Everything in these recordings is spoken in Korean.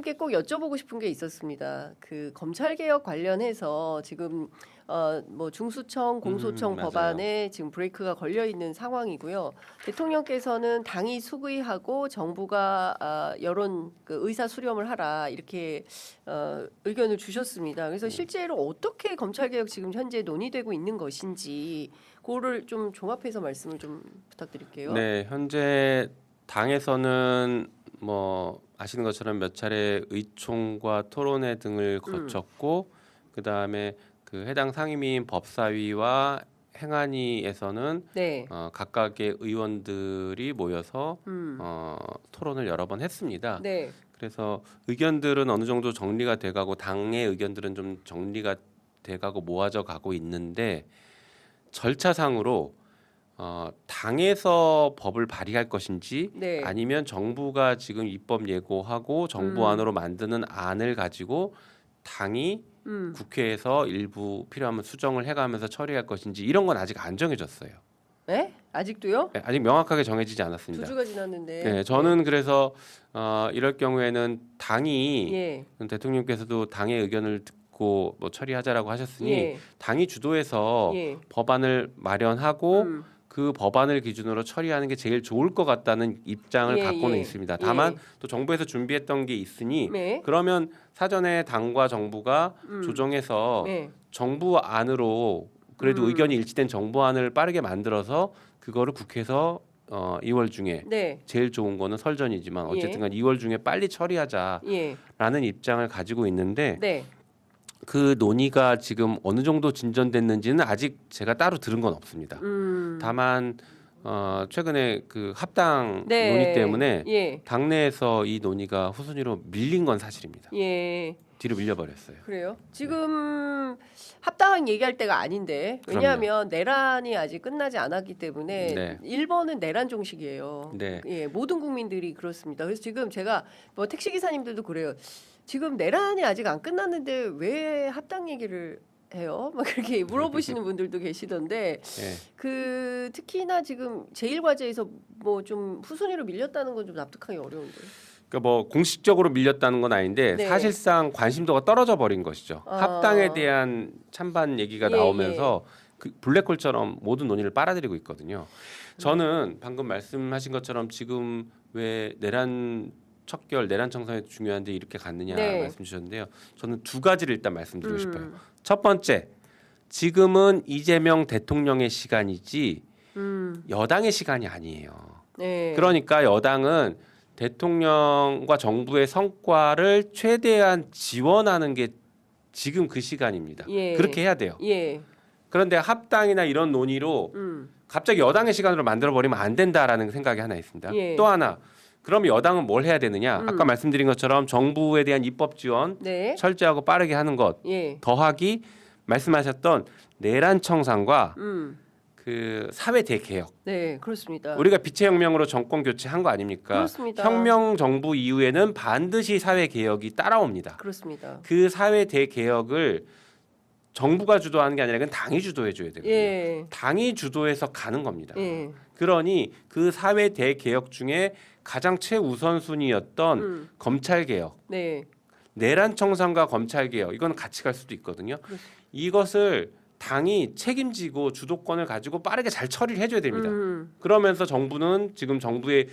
대통령께 꼭 여쭤보고 싶은 게 있었습니다. 그 검찰 개혁 관련해서 지금 뭐 중수청, 공소청 맞아요. 법안에 지금 브레이크가 걸려 있는 상황이고요. 대통령께서는 당이 수기하고 정부가 여론 그 의사 수렴을 하라 이렇게 의견을 주셨습니다. 그래서 실제로 어떻게 검찰 개혁 지금 현재 논의되고 있는 것인지 그거를 좀 종합해서 말씀을 좀 부탁드릴게요. 네, 현재 당에서는 뭐 아시는 것처럼 몇 차례 의총과 토론회 등을 거쳤고 그다음에 그 해당 상임위인 법사위와 행안위에서는 네. 각각의 의원들이 모여서 토론을 여러 번 했습니다. 네. 그래서 의견들은 어느 정도 정리가 돼가고 당의 의견들은 좀 정리가 돼가고 모아져 가고 있는데 절차상으로 당에서 법을 발의할 것인지 네. 아니면 정부가 지금 입법 예고하고 정부안으로 만드는 안을 가지고 당이 국회에서 일부 필요하면 수정을 해가면서 처리할 것인지 이런 건 아직 안 정해졌어요. 네? 아직도요? 네, 아직 명확하게 정해지지 않았습니다. 2주가 지났는데. 네, 저는 그래서 이럴 경우에는 당이 예. 대통령께서도 당의 의견을 듣고 뭐 처리하자라고 하셨으니 예. 당이 주도해서 예. 법안을 마련하고 그 법안을 기준으로 처리하는 게 제일 좋을 것 같다는 입장을 예, 갖고는 예. 있습니다. 다만 예. 또 정부에서 준비했던 게 있으니 네. 그러면 사전에 당과 정부가 조정해서 네. 정부 안으로 그래도 의견이 일치된 정부안을 빠르게 만들어서 그거를 국회에서 2월 중에 네. 제일 좋은 거는 설전이지만 예. 어쨌든간 2월 중에 빨리 처리하자라는 예. 입장을 가지고 있는데 네. 그 논의가 지금 어느 정도 진전됐는지는 아직 제가 따로 들은 건 없습니다. 다만 최근에 그 합당 네. 논의 때문에 예. 당내에서 이 논의가 후순위로 밀린 건 사실입니다. 예. 뒤로 밀려버렸어요. 그래요? 지금 합당 얘기할 때가 아닌데 왜냐하면 내란이 아직 끝나지 않았기 때문에 네. 1번은 내란 종식이에요. 네. 예, 모든 국민들이 그렇습니다. 그래서 지금 제가 뭐 택시 기사님들도 그래요. 지금 내란이 아직 안 끝났는데 왜 합당 얘기를 해요? 막 그렇게 물어보시는 분들도 계시던데 네. 그 특히나 지금 제1과제에서 뭐 좀 후순위로 밀렸다는 건 좀 납득하기 어려운데. 그러니까 뭐 공식적으로 밀렸다는 건 아닌데 네. 사실상 관심도가 떨어져 버린 것이죠. 합당에 대한 찬반 얘기가 예, 나오면서 그 블랙홀처럼 모든 논의를 빨아들이고 있거든요. 저는 방금 말씀하신 것처럼 지금 왜 내란 척결, 내란 청산이 중요한데 이렇게 갔느냐 네. 말씀 주셨는데요. 저는 두 가지를 일단 말씀드리고 싶어요. 첫 번째, 지금은 이재명 대통령의 시간이지 여당의 시간이 아니에요. 네. 그러니까 여당은 대통령과 정부의 성과를 최대한 지원하는 게 지금 그 시간입니다. 예. 그렇게 해야 돼요. 예. 그런데 합당이나 이런 논의로 갑자기 여당의 시간으로 만들어 버리면 안 된다라는 생각이 하나 있습니다. 예. 또 하나, 그럼 여당은 뭘 해야 되느냐? 아까 말씀드린 것처럼 정부에 대한 입법 지원 네. 철저하고 빠르게 하는 것 예. 더하기 말씀하셨던 내란 청산과 그 사회 대개혁. 네, 그렇습니다. 우리가 빛의 혁명으로 정권 교체한 거 아닙니까? 그렇습니다. 혁명 정부 이후에는 반드시 사회 개혁이 따라옵니다. 그렇습니다. 그 사회 대개혁을 정부가 주도하는 게 아니라 그건 당이 주도해 줘야 되거든요. 예. 당이 주도해서 가는 겁니다. 예. 그러니 그 사회 대개혁 중에 가장 최우선순위였던 검찰 개혁, 네. 내란 청산과 검찰 개혁 이건 같이 갈 수도 있거든요. 이것을 당이 책임지고 주도권을 가지고 빠르게 잘 처리를 해줘야 됩니다. 그러면서 정부는 지금 정부의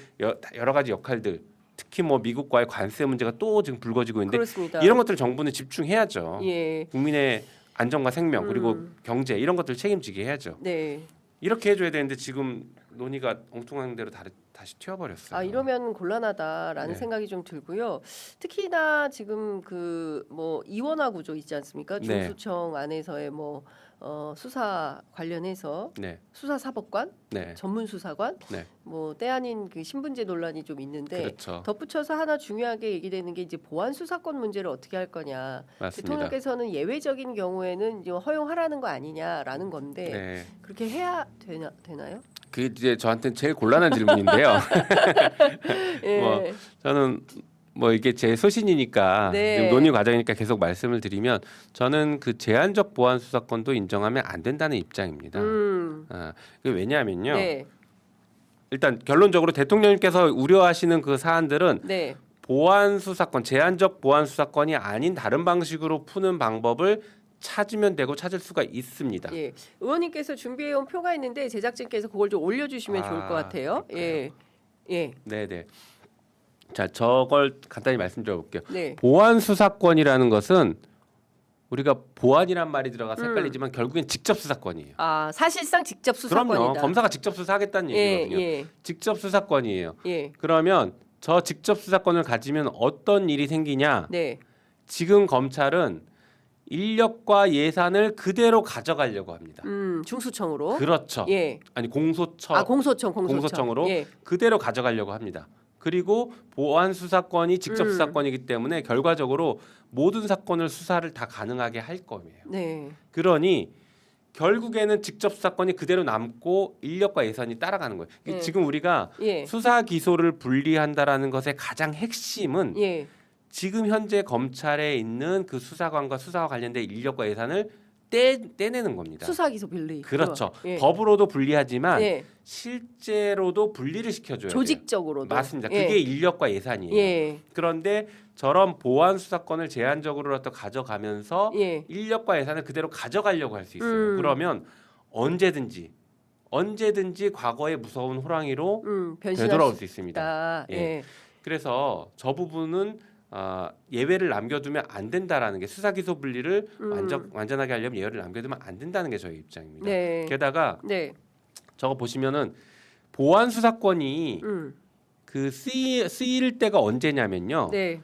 여러 가지 역할들, 특히 뭐 미국과의 관세 문제가 또 지금 불거지고 있는데 그렇습니다. 이런 것들 정부는 집중해야죠. 예. 국민의 안정과 생명 그리고 경제 이런 것들 책임지게 해야죠. 네. 이렇게 해줘야 되는데 지금 논의가 엉뚱한 대로 다시 튀어버렸어요. 아, 이러면 곤란하다라는 네. 생각이 좀 들고요. 특히나 지금 그 뭐 이원화 구조 있지 않습니까? 네. 중수청 안에서의 뭐 수사 관련해서 네, 수사사법관, 네, 전문 수사관, 네, 뭐 때 아닌 그 신분제 논란이 좀 있는데 그렇죠. 덧붙여서 하나 중요하게 얘기되는 게 이제 보안 수사권 문제를 어떻게 할 거냐. 맞습니다. 대통령께서는 예외적인 경우에는 이제 허용하라는 거 아니냐라는 건데 네. 그렇게 해야 되나요? 그 이제 저한테는 제일 곤란한 질문인데요. 예. 뭐 저는 뭐 이게 제 소신이니까 네. 지금 논의 과정이니까 계속 말씀을 드리면 저는 그 제한적 보안 수사권도 인정하면 안 된다는 입장입니다. 그게 왜냐하면요. 네. 일단 결론적으로 대통령님께서 우려하시는 그 사안들은 네. 보안 수사권, 제한적 보안 수사권이 아닌 다른 방식으로 푸는 방법을 찾으면 되고 찾을 수가 있습니다. 예. 의원님께서 준비해온 표가 있는데 제작진께서 그걸 좀 올려주시면 좋을 것 같아요. 예. 예. 네네. 자, 저걸 간단히 말씀드려볼게요. 네. 보안 수사권이라는 것은 우리가 보안이란 말이 들어가서 헷갈리지만 결국엔 직접 수사권이에요. 아, 사실상 직접 수사권이다. 그럼요. 검사가 직접 수사하겠다는 얘기거든요. 예. 직접 수사권이에요. 예. 그러면 저 직접 수사권을 가지면 어떤 일이 생기냐? 네. 지금 검찰은 인력과 예산을 그대로 가져가려고 합니다. 중수청으로. 그렇죠. 예. 아니 공소처 아, 공소청. 공소청으로 예. 그대로 가져가려고 합니다. 그리고 보안 수사권이 직접 수사권이기 때문에 결과적으로 모든 사건을 수사를 다 가능하게 할 거예요. 네. 그러니 결국에는 직접 수사권이 그대로 남고 인력과 예산이 따라가는 거예요. 네. 지금 우리가 예. 수사 기소를 분리한다라는 것의 가장 핵심은 예. 지금 현재 검찰에 있는 그 수사관과 수사와 관련된 인력과 예산을 떼내는 겁니다. 수사 기소 분리. 그렇죠. 예. 법으로도 분리하지만 예. 실제로도 분리를 시켜줘야 돼요. 조직적으로도. 맞습니다. 예. 그게 인력과 예산이에요. 예. 그런데 저런 보안 수사권을 제한적으로라도 가져가면서 예. 인력과 예산을 그대로 가져가려고 할 수 있어요. 그러면 언제든지 과거의 무서운 호랑이로 변신할 되돌아올 수 수 있습니다. 있다. 예. 예. 그래서 저 부분은 예외를 남겨두면 안 된다라는 게 수사 기소 분리를 완전하게 하려면 예외를 남겨두면 안 된다는 게 저희 입장입니다. 네. 게다가 네. 저거 보시면은 보안 수사권이 그 쓰일 때가 언제냐면요. 네.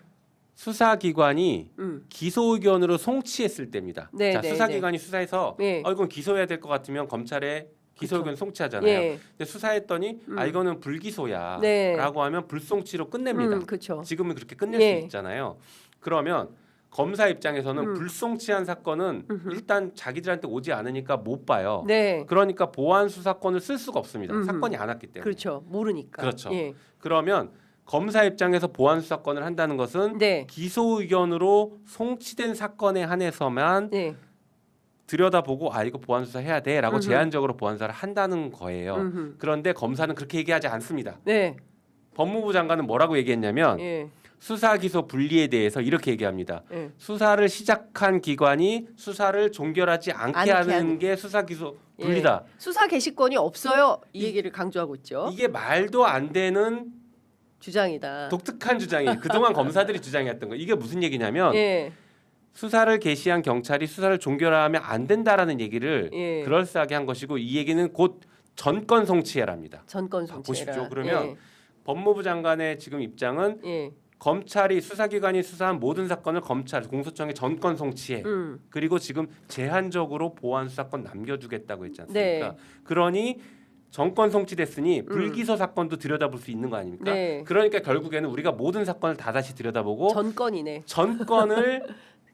수사기관이 음. 기소 의견으로 송치했을 때입니다. 네, 자, 네, 수사기관이 수사해서 네. 이건 기소해야 될 것 같으면 검찰에 기소 의견 송치하잖아요. 예. 근데 수사했더니 이거는 불기소야라고 네. 하면 불송치로 끝냅니다. 그렇죠. 지금은 그렇게 끝낼 예. 수 있잖아요. 그러면 검사 입장에서는 불송치한 사건은 일단 자기들한테 오지 않으니까 못 봐요. 네. 그러니까 보안 수사권을 쓸 수가 없습니다. 사건이 안 왔기 때문에. 그렇죠. 모르니까. 그렇죠. 예. 그러면 검사 입장에서 보안 수사권을 한다는 것은 네. 기소 의견으로 송치된 사건에 한해서만 네. 들여다보고 이거 보안 수사 해야 돼라고 제한적으로 보안 수사를 한다는 거예요. 그런데 검사는 그렇게 얘기하지 않습니다. 네. 법무부 장관은 뭐라고 얘기했냐면 예. 수사 기소 분리에 대해서 이렇게 얘기합니다. 예. 수사를 시작한 기관이 수사를 종결하지 않게 하는 하는. 게 수사 기소 분리다. 예. 수사 개시권이 없어요. 이 얘기를 강조하고 있죠. 이게 말도 안 되는 주장이다. 독특한 주장이 그동안 검사들이 주장했던 거. 이게 무슨 얘기냐면 예. 수사를 개시한 경찰이 수사를 종결하면 안 된다라는 얘기를 예. 그럴싸하게 한 것이고 이 얘기는 곧 전권 송치해랍니다. 전권 송치해라. 보십시오. 그러면 법무부 장관의 지금 입장은 예. 검찰이 수사기관이 수사한 모든 사건을 검찰 공소청에 전권 송치해. 그리고 지금 제한적으로 보안 수사권 남겨두겠다고 했지 않습니까? 네. 그러니 정권 송치됐으니 불기소 사건도 들여다볼 수 있는 거 아닙니까? 네. 그러니까 결국에는 우리가 모든 사건을 다 다시 들여다보고 전권이네. 전권을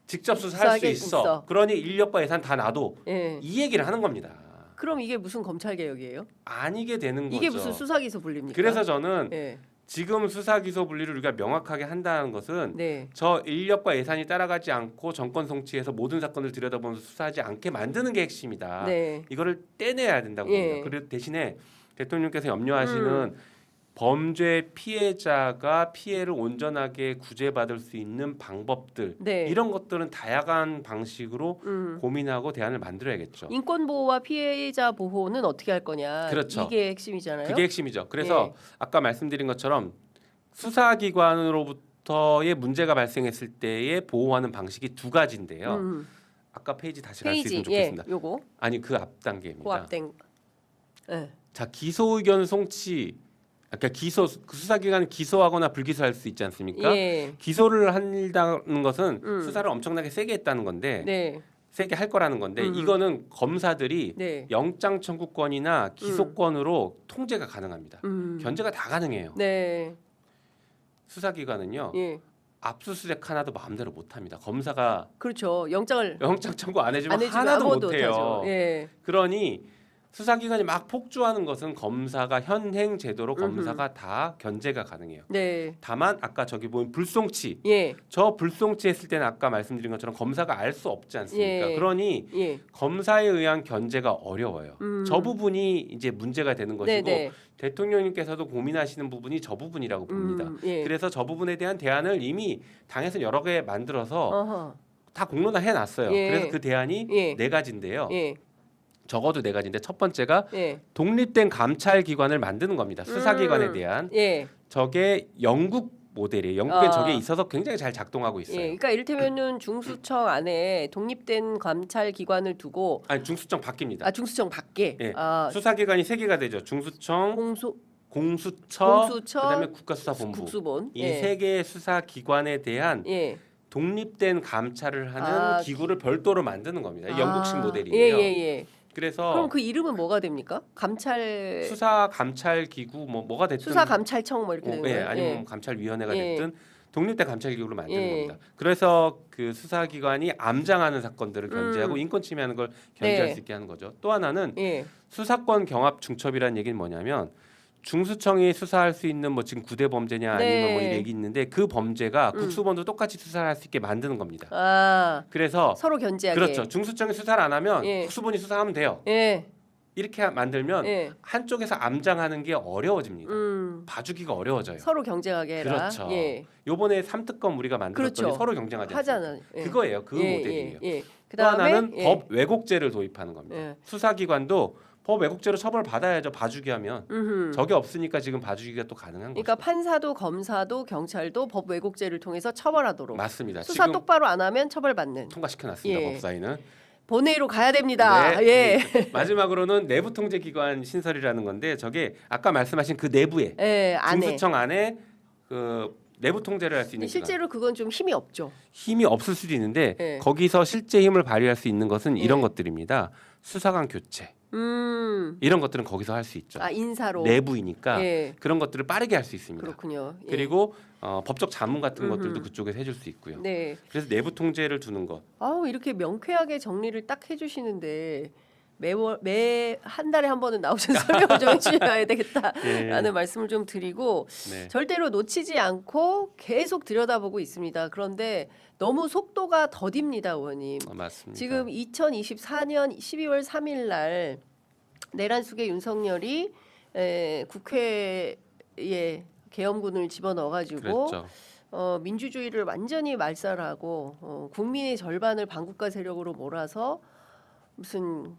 직접 수사할 수 수사하게 있어. 있어. 그러니 인력과 예산 다 놔도 예. 이 얘기를 하는 겁니다. 그럼 이게 무슨 검찰 개혁이에요? 아니게 되는 거죠. 이게 무슨 수사 기소 분리입니까? 그래서 저는 예. 지금 수사 기소 분리를 우리가 명확하게 한다는 것은 네. 저 인력과 예산이 따라가지 않고 정권 송치해서 모든 사건을 들여다보면서 수사하지 않게 만드는 게 핵심이다. 네. 이거를 떼내야 된다고 예. 봅니다. 그리고 대신에 대통령께서 염려하시는 범죄 피해자가 피해를 온전하게 구제받을 수 있는 방법들 네. 이런 것들은 다양한 방식으로 고민하고 대안을 만들어야겠죠. 인권 보호와 피해자 보호는 어떻게 할 거냐. 그렇죠. 이게 핵심이잖아요. 그게 핵심이죠. 그래서 예. 아까 말씀드린 것처럼 수사기관으로부터의 문제가 발생했을 때에 보호하는 방식이 두 가지인데요. 아까 페이지 다시 갈 수 있으면 좋겠습니다. 예. 요거 아니 그 앞 단계입니다. 고압된. 예. 자 기소 의견 송치, 그러니까 기소 그 수사기관은 기소하거나 불기소할 수 있지 않습니까? 예. 기소를 한다는 것은 수사를 엄청나게 세게 했다는 건데 네. 세게 할 거라는 건데 이거는 검사들이 네. 영장 청구권이나 기소권으로 통제가 가능합니다. 견제가 다 가능해요. 네. 수사기관은요 예. 압수수색 하나도 마음대로 못합니다. 검사가 그렇죠. 영장을 영장 청구 안 해주면 안 해주면 하나도 아무것도 못해요. 못하죠. 예. 그러니 수사기관이 막 폭주하는 것은 검사가 현행 제도로 검사가 다 견제가 가능해요. 네. 다만 아까 저기 보면 불송치, 예. 저 불송치 했을 때는 아까 말씀드린 것처럼 검사가 알 수 없지 않습니까? 예. 그러니 예. 검사에 의한 견제가 어려워요. 저 부분이 이제 문제가 되는 것이고 네네. 대통령님께서도 고민하시는 부분이 저 부분이라고 봅니다. 예. 그래서 저 부분에 대한 대안을 이미 당에서 여러 개 만들어서 어허. 다 공론화 해놨어요. 예. 그래서 그 대안이 예. 네 가지인데요. 예. 적어도 네 가지인데 첫 번째가 예. 독립된 감찰 기관을 만드는 겁니다. 수사기관에 대한 예. 저게 영국 모델이에요. 영국엔 아. 저게 있어서 굉장히 잘 작동하고 있어요. 예. 그러니까 이를테면은 중수청 안에 독립된 감찰 기관을 두고 아니 중수청 바뀝니다. 중수청 밖에 예. 아, 수사기관이 세 개가 되죠. 중수청, 공수처, 공수처, 그다음에 국가수사본부. 국수본. 이 세 개의 수사기관에 대한 예. 독립된 감찰을 하는 아, 기구를 별도로 만드는 겁니다. 영국식 모델이에요. 예. 그래서 그럼 그 이름은 뭐가 됩니까? 감찰 수사 감찰 기구 뭐가 됐든 수사 감찰청 뭐 이렇게 되는 거예요. 아니면 예. 감찰위원회가 예. 됐든 독립된 감찰 기구를 만드는 예. 겁니다. 그래서 그 수사기관이 암장하는 사건들을 견제하고 인권 침해하는 걸 견제할 네. 수 있게 하는 거죠. 또 하나는 예. 수사권 경합 중첩이라는 얘기는 뭐냐면 중수청이 수사할 수 있는 뭐 지금 구대 범죄냐 아니면 뭐 이 네. 얘기 있는데 그 범죄가 국수본도 똑같이 수사를 할 수 있게 만드는 겁니다. 아, 그래서 서로 견제하게. 그렇죠. 중수청이 수사를 안 하면 예. 국수본이 수사하면 돼요. 예. 이렇게 만들면 예. 한쪽에서 암장하는 게 어려워집니다. 음. 봐주기가 어려워져요. 서로 경쟁하게 해라. 그렇죠. 예. 요번에 3특검 우리가 만들었더니 그렇죠. 서로 경쟁하지 않습니까? 하잖아요. 예. 그거예요. 그 모델이에요. 예. 또 그다음에 하나는 예. 법 왜곡죄를 도입하는 겁니다. 예. 수사기관도 법 왜곡죄로 처벌 받아야죠. 봐주기 하면. 음흠. 저게 없으니까 지금 봐주기가 또 가능한 그러니까 거죠. 판사도 검사도 경찰도 법 왜곡죄를 통해서 처벌하도록. 맞습니다. 수사 지금 똑바로 안 하면 처벌받는. 통과시켜놨습니다. 예. 법사위는. 본회의로 가야 됩니다. 네. 예. 마지막으로는 내부통제기관 신설이라는 건데 저게 아까 말씀하신 그 내부에 예, 안에. 중수청 안에 그 내부 통제를 할 수 근데 있는 기관. 실제로 그건 좀 힘이 없죠. 힘이 없을 수도 있는데 예. 거기서 실제 힘을 발휘할 수 있는 것은 이런 예. 것들입니다. 수사관 교체 이런 것들은 거기서 할 수 있죠. 인사로. 내부이니까 예. 그런 것들을 빠르게 할 수 있습니다. 그렇군요. 예. 그리고 법적 자문 같은 것들도 그쪽에서 해줄 수 있고요. 네. 그래서 내부 통제를 두는 것. 아우 이렇게 명쾌하게 정리를 딱 해주시는데 매 한 달에 한 번은 나오셔서 설명을 좀 해주셔야 되겠다라는 예. 말씀을 좀 드리고 네. 절대로 놓치지 않고 계속 들여다보고 있습니다. 그런데 너무 속도가 더딥니다, 의원님. 맞습니다. 지금 2024년 12월 3일 날 내란숙의 윤석열이 국회에 계엄군을 집어넣어가지고 그랬죠. 민주주의를 완전히 말살하고 국민의 절반을 반국가 세력으로 몰아서 무슨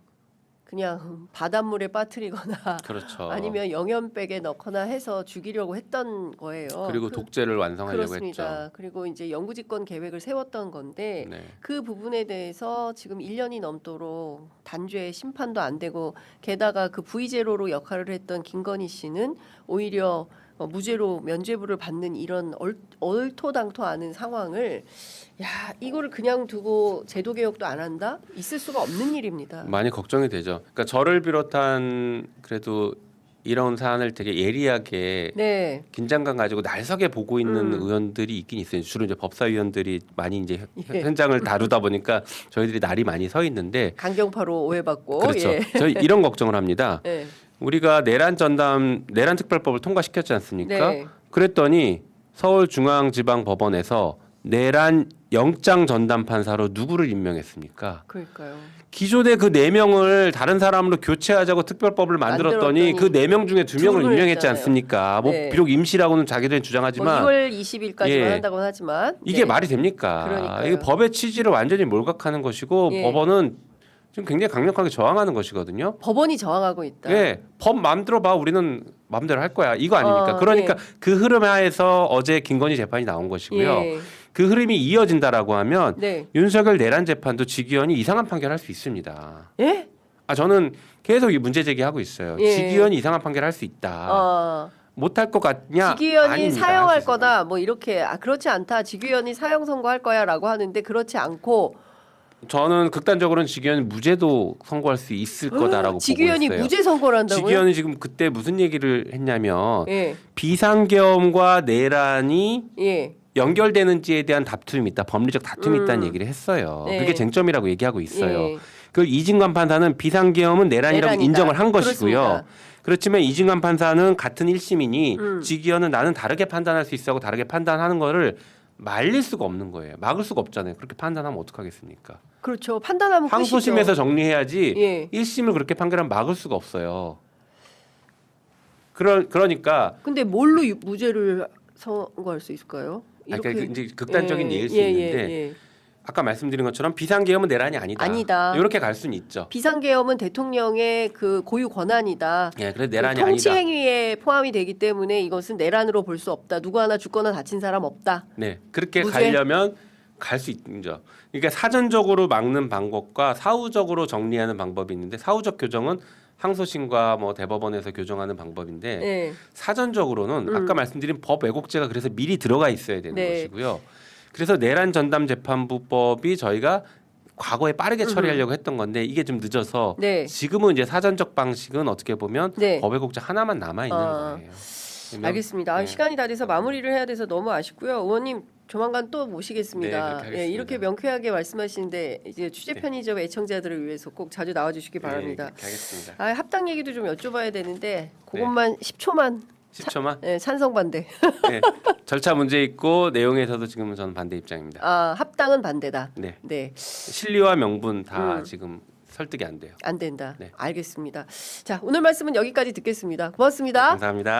그냥 바닷물에 빠뜨리거나 그렇죠. 아니면 영연백에 넣거나 해서 죽이려고 했던 거예요. 그리고 독재를 완성하려고 그렇습니다. 했죠. 그리고 이제 영구집권 계획을 세웠던 건데 네. 그 부분에 대해서 지금 1년이 넘도록 단죄 심판도 안 되고 게다가 그 V제로로 역할을 했던 김건희 씨는 오히려 무죄로 면죄부를 받는 이런 얼토당토 않은 상황을 이거를 그냥 두고 제도 개혁도 안 한다? 있을 수가 없는 일입니다. 많이 걱정이 되죠. 그러니까 저를 비롯한 그래도 이런 사안을 되게 예리하게 네. 긴장감 가지고 날석에 보고 있는 의원들이 있긴 있어요. 주로 이제 법사위원들이 많이 이제 예. 현장을 다루다 보니까 저희들이 날이 많이 서 있는데 강경파로 오해받고 그렇죠. 예. 저희 이런 걱정을 합니다. 예. 우리가 내란 특별법을 통과시켰지 않습니까? 네. 그랬더니 서울중앙지방법원에서 내란 영장 전담 판사로 누구를 임명했습니까? 그러니까요. 기존에 그 4명을 다른 사람으로 교체하자고 특별법을 만들었더니 그 4명 중에 2명을 둘을 임명했지 했잖아요. 않습니까? 뭐 네. 비록 임시라고는 자기들은 뭐 주장하지만 2월 20일까지만 예. 한다고는 하지만 이게 네. 말이 됩니까? 그러니까요. 이게 법의 취지를 완전히 몰각하는 것이고 예. 법원은 지금 굉장히 강력하게 저항하는 것이거든요. 법원이 저항하고 있다. 예, 법 마음대로 봐. 우리는 마음대로 할 거야. 이거 아닙니까? 그러니까 예. 그 흐름 하에서 어제 김건희 재판이 나온 것이고요. 예. 그 흐름이 이어진다라고 하면 네. 윤석열 내란 재판도 직위원이 이상한 판결할 수 있습니다. 예? 저는 계속 이 문제 제기하고 있어요. 예. 직위원이 이상한 판결할 수 있다. 못할 것 같냐? 직위원이 아닙니다. 사형할 할수 있습니다. 거다. 뭐 이렇게 그렇지 않다. 직위원이 사형 선고할 거야라고 하는데 그렇지 않고 저는 극단적으로는 직위원 무죄도 선고할 수 있을 거다라고 직위원이 보고 있어요. 무죄 선고를 한다고요? 직위원이 지금 그때 무슨 얘기를 했냐면 예. 비상계엄과 내란이 예. 연결되는지에 대한 다툼이 있다, 법리적 다툼이 있다는 얘기를 했어요. 네. 그게 쟁점이라고 얘기하고 있어요. 예. 그 이진관 판사는 비상계엄은 내란이라고 내란이다. 인정을 한 것이고요. 그렇습니다. 그렇지만 이진관 판사는 같은 1심이니 직위원은 나는 다르게 판단할 수 있어 하고 다르게 판단하는 거를 말릴 수가 없는 거예요. 막을 수가 없잖아요. 그렇게 판단하면 어떡하겠습니까? 그렇죠. 판단하면 항소심에서 끝이죠. 정리해야지 예. 1심을 그렇게 판결하면 막을 수가 없어요. 그러니까 근데 뭘로 무죄를 선고할 수 있을까요? 그러니까 이제 극단적인 예일 수 예, 있는데 예. 아까 말씀드린 것처럼 비상계엄은 내란이 아니다. 아니다. 이렇게 갈 수는 있죠. 비상계엄은 대통령의 그 고유 권한이다. 예, 그래 내란이 통치 아니다. 행위에 포함이 되기 때문에 이것은 내란으로 볼 수 없다. 누구 하나 죽거나 다친 사람 없다. 네, 그렇게 무죄? 가려면 갈 수 있죠. 그러니까 사전적으로 막는 방법과 사후적으로 정리하는 방법이 있는데 사후적 교정은 항소심과 뭐 대법원에서 교정하는 방법인데 네. 사전적으로는 아까 말씀드린 법 왜곡죄가 그래서 미리 들어가 있어야 되는 네. 것이고요. 그래서 내란 전담 재판부법이 저희가 과거에 빠르게 처리하려고 했던 건데 이게 좀 늦어서 네. 지금은 이제 사전적 방식은 어떻게 보면 네. 법 왜곡죄 하나만 남아 있는 거예요. 그러면- 알겠습니다. 네. 시간이 다 돼서 마무리를 해야 돼서 너무 아쉽고요. 의원님 조만간 또 모시겠습니다. 네, 그렇게 하겠습니다. 이렇게 명쾌하게 말씀하시는데 이제 취재 편의점 애청자들을 위해서 꼭 자주 나와주시기 바랍니다. 네, 그렇게 하겠습니다. 합당 얘기도 좀 여쭤봐야 되는데 그것만 10초만 10초만. 찬성 반대. 네, 절차 문제 있고 내용에서도 지금은 저는 반대 입장입니다. 합당은 반대다. 네, 네, 실리와 명분 다 지금 설득이 안 돼요. 안 된다. 네. 알겠습니다. 자, 오늘 말씀은 여기까지 듣겠습니다. 고맙습니다. 감사합니다.